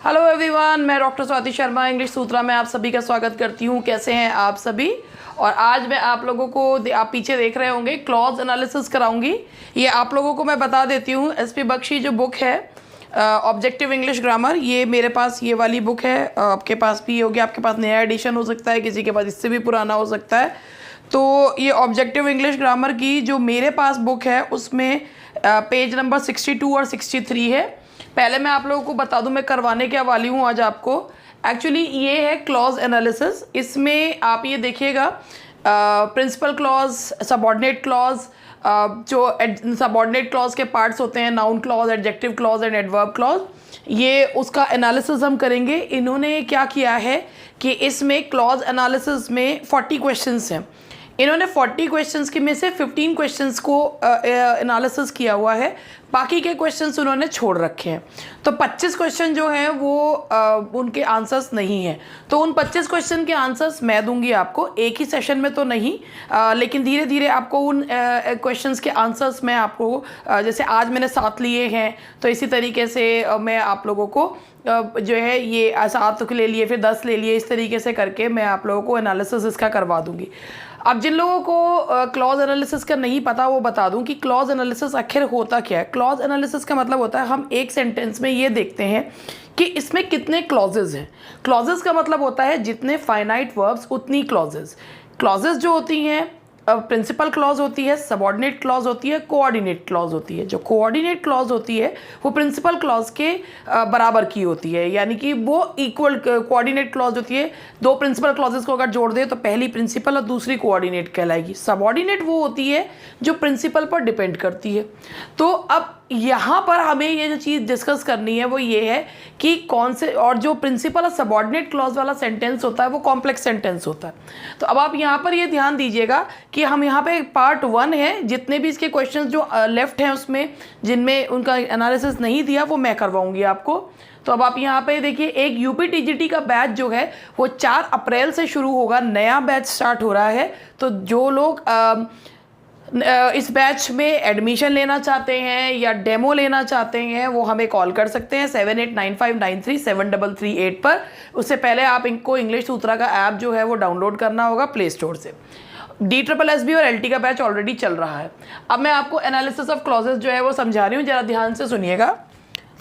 Hello everyone, मैं doctor Swati Sharma English सूत्रा में आप सभी का स्वागत करती हूँ। कैसे हैं आप सभी? और आज मैं आप लोगों को आप पीछे देख रहे होंगे क्लॉज एनालिसिस कराऊंगी। ये आप लोगों को मैं बता देती हूँ, एसपी बख्शी जो बुक है ऑब्जेक्टिव इंग्लिश ग्रामर, ये मेरे पास ये वाली बुक है। आपके पास भी होगी, आपके पास नया एडिशन हो सकता है, किसी के पास इससे भी पुराना हो सकता है। तो ये ऑब्जेक्टिव इंग्लिश ग्रामर की जो मेरे पास बुक है उसमें पेज नंबर 62 और 63 है। पहले मैं आप लोगों को बता दूं मैं करवाने क्या वाली हूं आज आपको। एक्चुअली ये है क्लॉज एनालिसिस। इसमें आप ये देखिएगा प्रिंसिपल क्लॉज, सबऑर्डिनेट क्लॉज, जो सबऑर्डिनेट क्लॉज के पार्ट्स होते हैं, noun clause, adjective clause and adverb clause, ये उसका एनालिसिस हम करेंगे। इन्होंने क्या किया है कि इसमें क्लॉज एनालिसिस में 40 क्वेश्चंस हैं। इन्होंने 40 क्वेश्चंस के में से 15 क्वेश्चंस को एनालिसिस किया हुआ है, बाकी के क्वेश्चंस उन्होंने छोड़ रखे हैं। तो 25 क्वेश्चन जो हैं वो उनके आंसर्स नहीं हैं। तो उन 25 क्वेश्चन के आंसर्स मैं दूंगी आपको, एक ही सेशन में तो नहीं, लेकिन धीरे धीरे आपको उन क्वेश्चंस के आंसर्स मैं आपको जैसे आज मैंने 7 लिए हैं, तो इसी तरीके से मैं आप लोगों को जो है ये 7 ले लिए, फिर 10 ले लिए, इस तरीके से करके मैं आप लोगों को एनालिसिस इसका करवा दूंगी। अब जिन लोगों को क्लॉज एनालिसिस का नहीं पता वो बता दूं कि क्लॉज एनालिसिस आखिर होता क्या है। क्लॉज एनालिसिस का मतलब होता है हम एक सेंटेंस में ये देखते हैं कि इसमें कितने क्लॉजेज हैं। क्लॉजेज का मतलब होता है जितने फाइनाइट वर्ब्स उतनी क्लॉजेज। क्लॉजेज जो होती हैं प्रिंसिपल क्लॉज होती है, सबऑर्डिनेट क्लॉज होती है, कोऑर्डिनेट क्लॉज होती है। जो कोऑर्डिनेट क्लॉज होती है वो प्रिंसिपल क्लॉज के बराबर की होती है, यानी कि वो इक्वल। कोऑर्डिनेट क्लॉज होती है, दो प्रिंसिपल क्लॉजेस को अगर जोड़ दे तो पहली प्रिंसिपल और दूसरी कोऑर्डिनेट कहलाएगी। सबऑर्डिनेट वो होती है जो प्रिंसिपल पर डिपेंड करती है। तो अब यहाँ पर हमें ये जो चीज़ डिस्कस करनी है वो ये है कि कौन से, और जो प्रिंसिपल और सबऑर्डिनेट क्लॉज वाला सेंटेंस होता है वो कॉम्प्लेक्स सेंटेंस होता है। तो अब आप यहाँ पर ये ध्यान दीजिएगा कि हम यहाँ पे पार्ट 1 है, जितने भी इसके क्वेश्चंस जो लेफ्ट हैं उसमें जिनमें उनका एनालिसिस नहीं दिया वो मैं करवाऊंगी आपको। तो अब आप यहाँ पे देखिए, एक यूपीटीजीटी का बैच जो है वो 4 अप्रैल से शुरू होगा, नया बैच स्टार्ट हो रहा है। तो जो लोग इस बैच में एडमिशन लेना चाहते हैं या डेमो लेना चाहते हैं वो हमें कॉल कर सकते हैं 7895937338 पर। उससे पहले आप इनको इंग्लिश सूत्रा का ऐप जो है वो डाउनलोड करना होगा प्ले स्टोर से। DSSB और LT का बैच ऑलरेडी चल रहा है। अब मैं आपको एनालिसिस ऑफ क्लॉजेस जो है वो समझा रही हूँ, ज़रा ध्यान से सुनिएगा।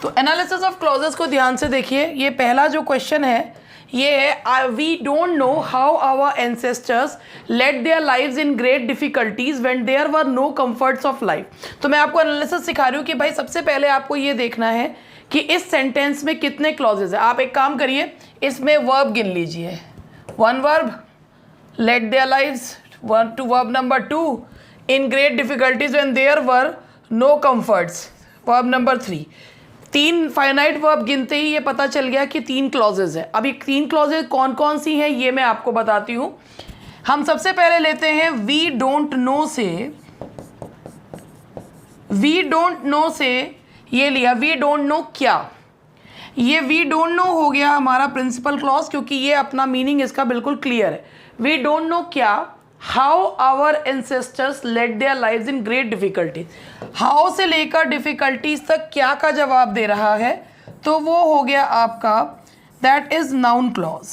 तो एनालिसिस ऑफ क्लॉजेस को ध्यान से देखिए। ये पहला जो क्वेश्चन है ये है, we don't know how our ancestors led their lives in great difficulties when there were no comforts of life. तो मैं आपको एनालिसिस सिखा रही हूँ कि भाई सबसे पहले आपको ये देखना है कि इस सेंटेंस में कितने क्लॉजेस है। आप एक काम करिए, इसमें वर्ब गिन लीजिए। 1 वर्ब, led their lives, 1 to verb number 2, in great difficulties when there were no comforts, verb number 3। 3 finite verb गिनते ही ये पता चल गया कि 3 क्लॉजेज है। अब ये 3 क्लॉजेज कौन कौन सी हैं ये मैं आपको बताती हूँ। हम सबसे पहले लेते हैं वी डोंट नो से। वी डोंट नो से ये लिया, वी डोंट नो क्या। ये वी डोंट नो हो गया हमारा प्रिंसिपल क्लॉज, क्योंकि ये अपना मीनिंग इसका बिल्कुल क्लियर है। वी डोंट नो क्या, how our ancestors led their lives in great difficulties. How से लेकर डिफिकल्टीज तक क्या का जवाब दे रहा है, तो वो हो गया आपका दैट इज नाउन क्लॉज।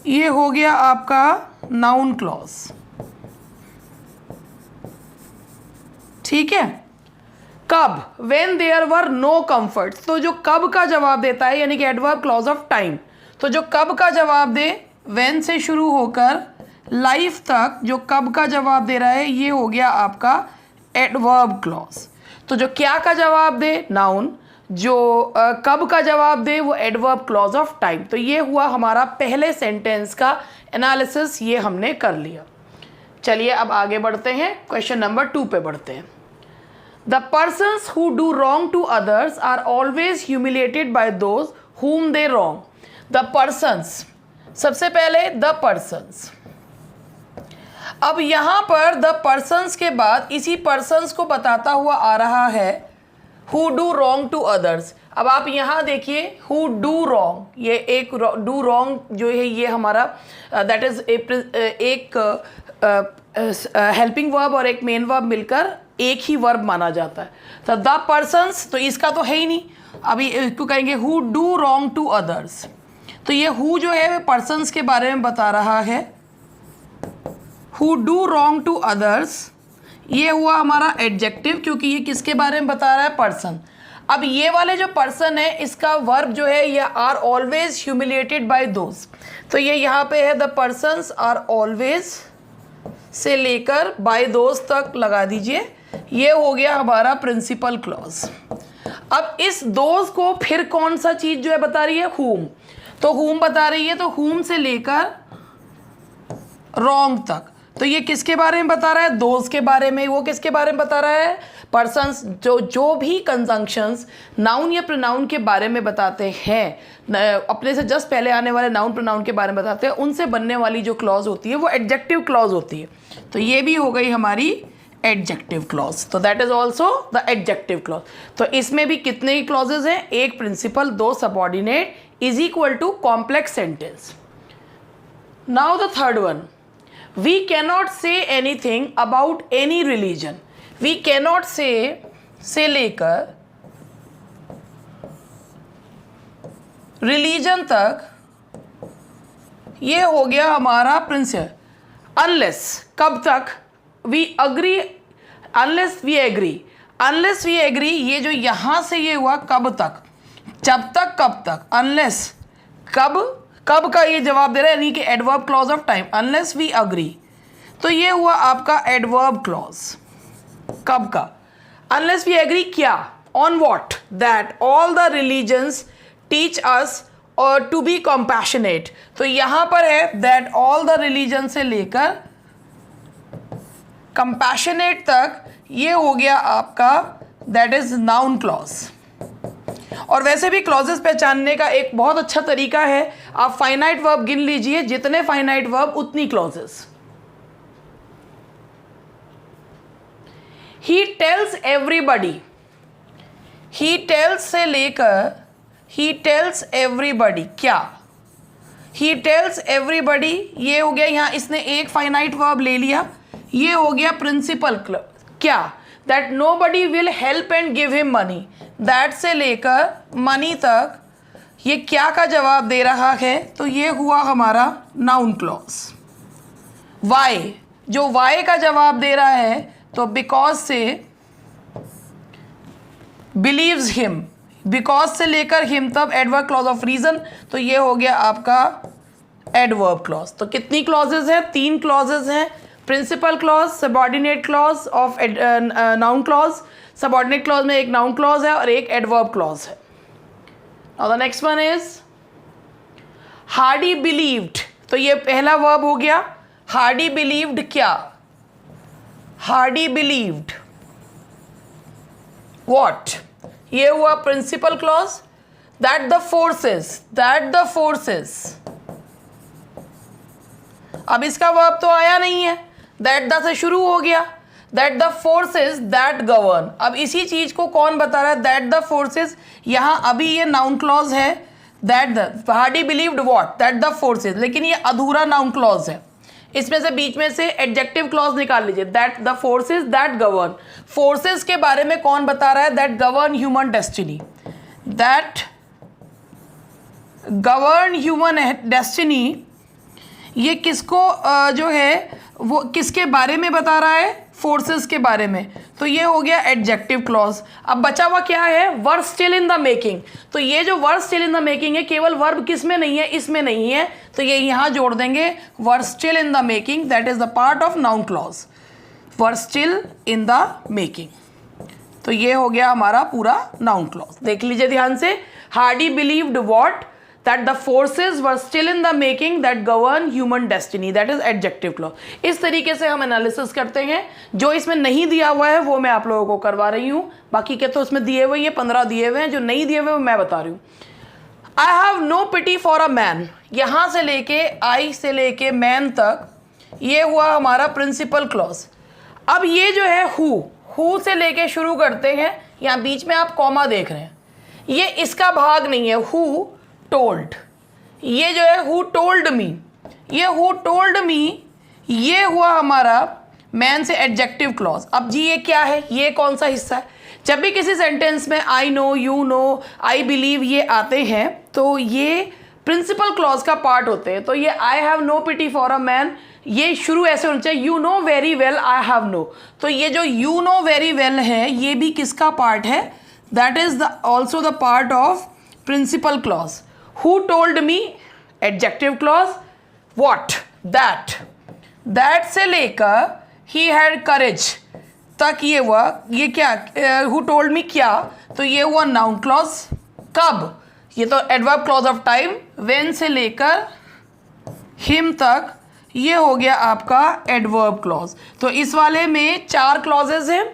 ये हो गया आपका नाउन क्लॉज, ठीक है। कब, when there were no comfort. तो जो कब का जवाब देता है यानी कि एडवर्ब क्लॉज ऑफ टाइम। तो जो कब का जवाब दे, व्हेन से शुरू होकर लाइफ तक जो कब का जवाब दे रहा है ये हो गया आपका एडवर्ब क्लॉज। तो जो क्या का जवाब दे, नाउन, जो कब का जवाब दे वो एडवर्ब क्लॉज ऑफ टाइम। तो ये हुआ हमारा पहले सेंटेंस का एनालिसिस, ये हमने कर लिया। चलिए अब आगे बढ़ते हैं, क्वेश्चन नंबर 2 पे बढ़ते हैं। The persons who do wrong to others are always humiliated by those whom they wrong। The persons, सबसे पहले द पर्सन्स। अब यहाँ पर द पर्सन्स के बाद इसी पर्सन्स को बताता हुआ आ रहा है who do wrong to others. अब आप यहाँ देखिए हु डू रॉन्ग, ये एक डू रॉन्ग जो है ये हमारा दैट इज एक हेल्पिंग वर्ब और एक मेन वर्ब मिलकर एक ही वर्ब माना जाता है। तो द पर्सन्स, तो इसका तो है ही नहीं, अभी इसको कहेंगे who do wrong to others. तो ये हु जो है वो पर्सन्स के बारे में बता रहा है, who do wrong to others, ये हुआ हमारा एडजेक्टिव, क्योंकि ये किसके बारे में बता रहा है, पर्सन। अब ये वाले जो पर्सन है इसका वर्ब जो है ये are always humiliated by those, तो ये यहाँ पे है the persons are always say लेकर बाय दोज तक लगा दीजिए, ये हो गया हमारा प्रिंसिपल क्लॉज। अब इस दोज को फिर कौन सा चीज जो है बता रही है, हुम, तो हुम बता रही है, तो हुम से लेकर रॉन्ग तक, तो ये किसके बारे में बता रहा है, दोज के बारे में। वो किसके बारे में बता रहा है, पर्सन्स, जो भी कंजंक्शंस नाउन या प्रोनाउन के बारे में बताते हैं, अपने से जस्ट पहले आने वाले नाउन प्रोनाउन के बारे में बताते हैं, उनसे बनने वाली जो क्लॉज होती है वो एडजेक्टिव क्लॉज होती है। तो ये भी हो गई हमारी एडजेक्टिव क्लॉज, तो that is also the adjective clause. तो इसमें भी कितने ही क्लॉजेज हैं, एक प्रिंसिपल, दो subordinate, is equal to complex sentence. Now the third one, we cannot say anything about any religion, we cannot say से लेकर रिलीजन तक, ये हो गया हमारा प्रिंसिपल। अनलेस, कब तक, we agree, unless we agree, unless we agree, ये जो यहां से ये हुआ कब तक, जब तक, कब तक, अनलेस, कब, कब का ये जवाब दे रहा है, यानी कि adverb clause of time, unless we agree, तो ये हुआ आपका एडवर्ब क्लॉज, कब का, अनलेस वी एग्री क्या, on what, that all the religions teach us और टू बी कंपैशनेट, तो यहां पर है दैट ऑल द रिलीजन से लेकर कंपैशनेट तक, ये हो गया आपका दैट इज नाउन क्लॉज। और वैसे भी क्लॉजेस पहचानने का एक बहुत अच्छा तरीका है, आप फाइनाइट वर्ब गिन लीजिए, जितने फाइनाइट वर्ब उतनी clauses. He tells everybody, he tells से लेकर ही टेल्स एवरीबडी क्या, ही टेल्स एवरीबडी, ये हो गया, यहाँ इसने एक फाइनाइट वर्ब ले लिया, ये हो गया प्रिंसिपल क्या, that nobody will help and give him money, that से लेकर मनी तक, ये क्या का जवाब दे रहा है, तो ये हुआ हमारा नाउन क्लॉज। वाई, जो वाई का जवाब दे रहा है, तो बिकॉज से बिलीव्स हिम, बिकॉज से लेकर हिम तब एडवर्ब क्लॉज ऑफ रीजन, तो ये हो गया आपका एडवर्ब क्लॉज। तो कितनी क्लॉजेज हैं, तीन क्लॉजेज हैं, principal clause, subordinate clause of noun clause, subordinate clause में एक नाउन क्लॉज है और एक एडवर्ब क्लॉज है। Now the next one is Hardy believed, तो ये पहला वर्ब हो गया, हार्डी बिलीव्ड क्या, हार्डी बिलीव्ड व्हाट, ये हुआ principal clause, that the forces, that the forces, अब इसका वर्ब तो आया नहीं है, दैट द से शुरू हो गया, that the forces that govern, अब इसी चीज को कौन बता रहा है, दैट द फोर्सेस, यहां अभी ये नाउन क्लॉज है, that the, Hardy believed what, that the forces, लेकिन ये अधूरा नाउन क्लॉज है, इसमें से बीच में से एडजेक्टिव क्लॉज निकाल लीजिए, that the forces that govern, forces के बारे में कौन बता रहा है, that govern human destiny, that govern human destiny, ये किसको जो है वो किसके बारे में बता रहा है, फोर्सेस के बारे में, तो ये हो गया एडजेक्टिव क्लॉज। अब बचा हुआ क्या है, verb still in the making, तो ये जो verb still in the making है, केवल वर्ब किस में नहीं है, इसमें नहीं है, तो ये यहाँ जोड़ देंगे verb still in the making, that is the part of noun clause, verb still in the making, तो ये हो गया हमारा पूरा नाउन क्लॉज। देख लीजिए ध्यान से, Hardy believed what, that the forces were still in the making that govern human destiny, that is adjective clause। इस तरीके से हम एनालिसिस करते हैं, जो इसमें नहीं दिया हुआ है वो मैं आप लोगों को करवा रही हूँ, बाकी के तो इसमें दिए हुए हैं, 15 दिए हुए हैं, जो नहीं दिए हुए वो मैं बता रही हूँ। I have no pity for a man, यहाँ से लेके आई से लेके मैन तक, ये हुआ हमारा प्रिंसिपल क्लॉज। अब ये जो है हु से लेके शुरू करते हैं, यहाँ बीच में आप कॉमा देख रहे हैं, ये इसका भाग नहीं है, हु टोल्ड, ये जो है हु टोल्ड मी, ये हु टोल्ड मी, ये हुआ हमारा मैन से एडजेक्टिव क्लॉज। अब जी ये क्या है, ये कौन सा हिस्सा है? जब भी किसी सेंटेंस में I know, you know, I believe ये आते हैं तो ये प्रिंसिपल क्लॉज का पार्ट होते हैं। तो ये I have no pity for a man, ये शुरू ऐसे होना चाहिए, you know very well I have no. तो ये जो यू नो वेरी वेल है ये भी किसका पार्ट है? That is also the part of principal clause. Who told me adjective clause, what, that, that से लेकर ही हैड करेज तक ये हुआ, ये क्या, हु टोल्ड मी क्या, तो ये हुआ नाउन क्लॉज। कब? ये तो adverb clause of time. When से लेकर हिम तक ये हो गया आपका एडवर्ब क्लॉज। तो इस वाले में 4 क्लॉजेज हैं।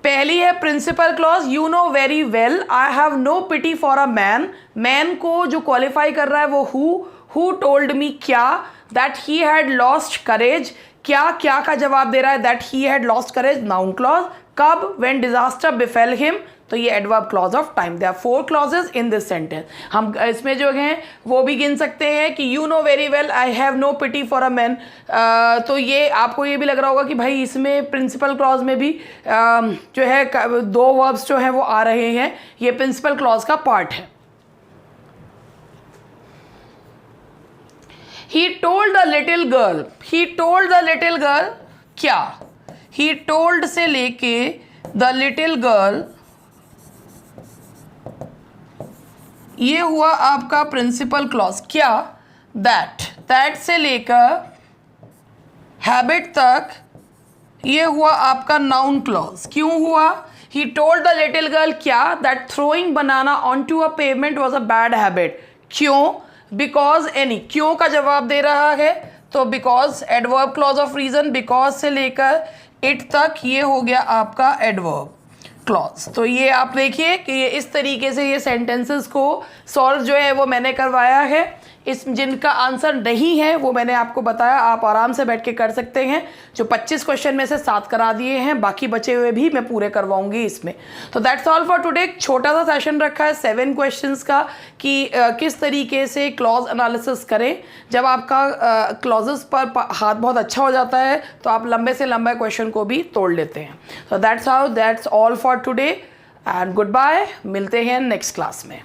पहली है principal clause, you know very well I have no pity for a man. Man को जो क्वालिफाई कर रहा है वो हु टोल्ड मी क्या, that he had lost courage, क्या क्या का जवाब दे रहा है, that he had lost courage, noun clause. कब? व्हेन डिजास्टर बिफेल हिम, तो ये adverb clause of time. There are 4 clauses in this sentence. हम इसमें जो हैं वो भी गिन सकते हैं कि you know very well I have no pity for a man. तो ये आपको ये भी लग रहा होगा कि भाई इसमें प्रिंसिपल क्लॉज में भी जो है 2 वर्ब्स जो हैं वो आ रहे हैं, ये प्रिंसिपल क्लॉज का पार्ट है। He told the little girl, he told the little girl क्या? He told से लेके the little girl ये हुआ आपका प्रिंसिपल क्लॉज। क्या? दैट से लेकर हैबिट तक ये हुआ आपका नाउन क्लॉज। क्यों हुआ? He told the little girl क्या? That throwing banana onto a pavement was a bad habit। क्यों? बिकॉज एनी, क्यों का जवाब दे रहा है तो because, adverb clause of reason, because से लेकर इट तक ये हो गया आपका एडवर्ब क्लॉज। तो ये आप देखिए कि ये इस तरीके से ये सेंटेंसेस को सॉल्व जो है वो मैंने करवाया है। इस जिनका आंसर नहीं है वो मैंने आपको बताया, आप आराम से बैठ के कर सकते हैं। जो 25 क्वेश्चन में से 7 करा दिए हैं, बाकी बचे हुए भी मैं पूरे करवाऊंगी इसमें। तो दैट्स ऑल फॉर टुडे। एक छोटा सा सेशन रखा है 7 क्वेश्चंस का कि किस तरीके से क्लॉज एनालिसिस करें। जब आपका क्लॉजेस पर हाथ बहुत अच्छा हो जाता है तो आप लंबे से लंबे क्वेश्चन को भी तोड़ लेते हैं। तो that's all for today and good bye. मिलते हैं नेक्स्ट क्लास में।